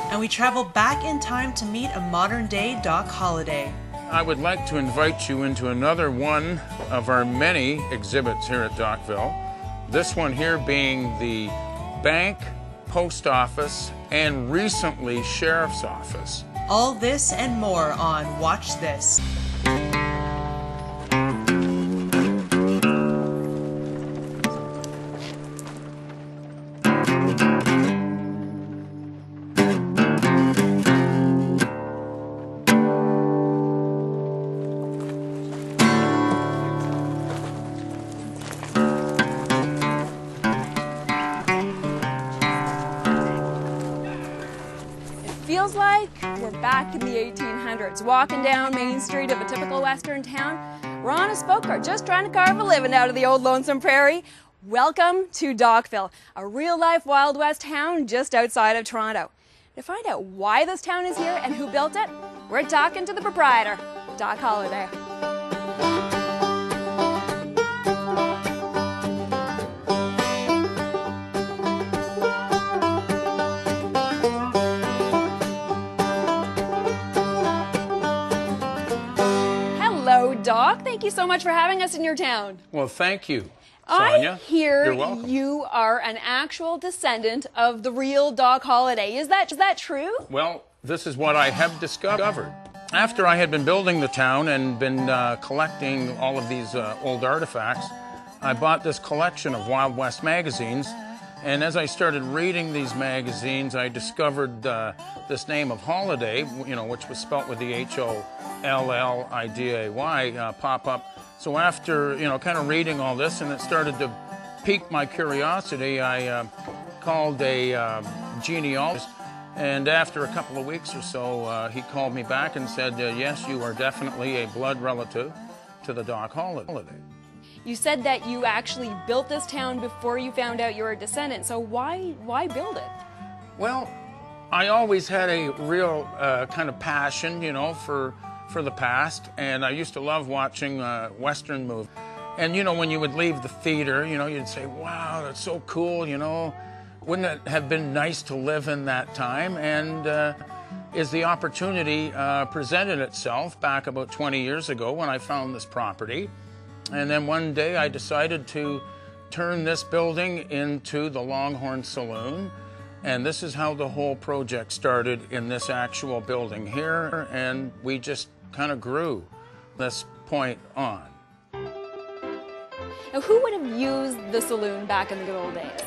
and we travel back in time to meet a modern-day Doc Holliday. I would like to invite you into another one of our many exhibits here at Docville. This one here being the bank, post office, and recently sheriff's office. All this and more on Watch This. Feels like we're back in the 1800s, walking down Main Street of a typical Western town. We're on a spoke car just trying to carve a living out of the old lonesome prairie. Welcome to Docville, a real-life Wild West town just outside of Toronto. To find out why this town is here and who built it, we're talking to the proprietor, Doc Holliday. Doc, thank you so much for having us in your town. Well, thank you, Sonia. I hear You're welcome. You are an actual descendant of the real Doc Holliday. Is that true? Well, this is what I have discovered. After I had been building the town and been collecting all of these old artifacts, I bought this collection of Wild West magazines. And as I started reading these magazines, I discovered this name of Holliday, which was spelt with the H-O-L-L-I-D-A-Y, pop up. So after, kind of reading all this, and it started to pique my curiosity, I called a genealogist. And after a couple of weeks or so, he called me back and said, yes, you are definitely a blood relative to the Doc Holliday. You said that you actually built this town before you found out you were a descendant, so why build it? Well, I always had a real kind of passion, for the past, and I used to love watching Western movies. And, when you would leave the theater, you'd say, wow, that's so cool, wouldn't it have been nice to live in that time? And as the opportunity presented itself back about 20 years ago when I found this property. And then one day I decided to turn this building into the Longhorn Saloon. And this is how the whole project started in this actual building here. And we just kind of grew this point on. Now, who would have used the saloon back in the good old days?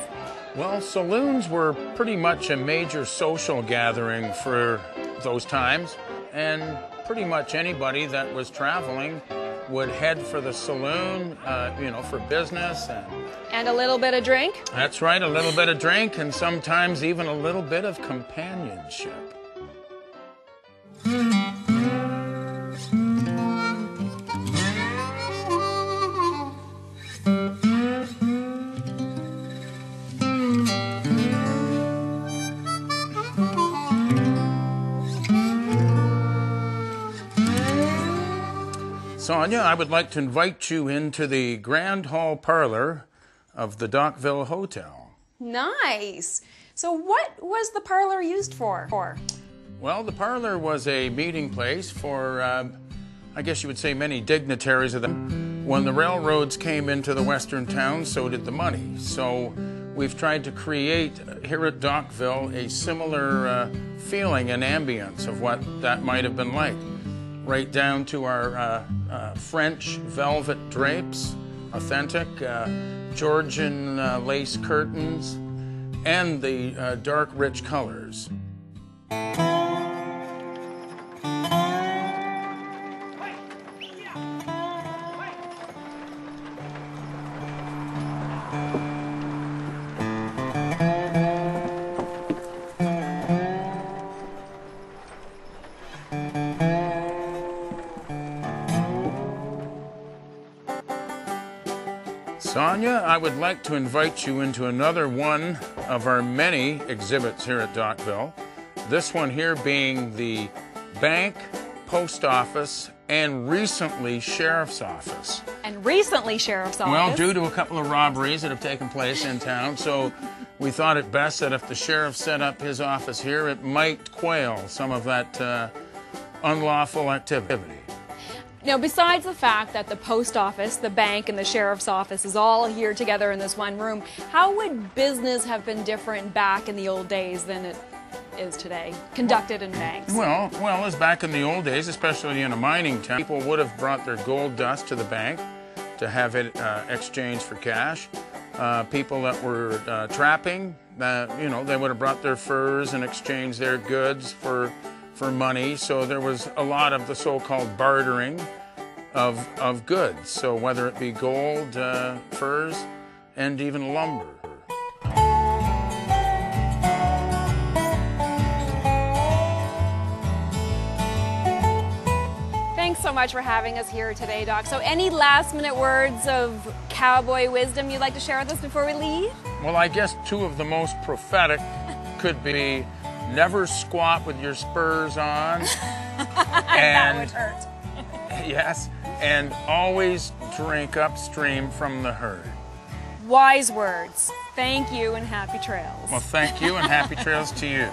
Well, saloons were pretty much a major social gathering for those times. And pretty much anybody that was traveling would head for the saloon, for business. And a little bit of drink? That's right, a little bit of drink and sometimes even a little bit of companionship. Sonia, I would like to invite you into the Grand Hall Parlor of the Docville Hotel. Nice. So what was the parlor used for? Well, the parlor was a meeting place for, I guess you would say, many dignitaries of them. When the railroads came into the western towns, so did the money. So we've tried to create here at Docville a similar feeling and ambience of what that might have been like. Right down to our French velvet drapes, authentic, Georgian lace curtains, and the dark, rich colors. Sonia, I would like to invite you into another one of our many exhibits here at Docville. This one here being the bank, post office, and recently sheriff's office. And recently sheriff's office? Well, due to a couple of robberies that have taken place in town, so we thought it best that if the sheriff set up his office here, it might quail some of that unlawful activity. Now, besides the fact that the post office, the bank, and the sheriff's office is all here together in this one room, how would business have been different back in the old days than it is today, conducted in banks? Well, as back in the old days, especially in a mining town, people would have brought their gold dust to the bank to have it exchanged for cash. People that were trapping, you know, they would have brought their furs and exchanged their goods for money. So there was a lot of the so-called bartering of goods. So whether it be gold, furs, and even lumber. Thanks so much for having us here today, Doc. So any last-minute words of cowboy wisdom you'd like to share with us before we leave? Well, I guess two of the most prophetic could be never squat with your spurs on. That would hurt. Yes, and always drink upstream from the herd. Wise words. Thank you and happy trails. Well, thank you and happy trails to you.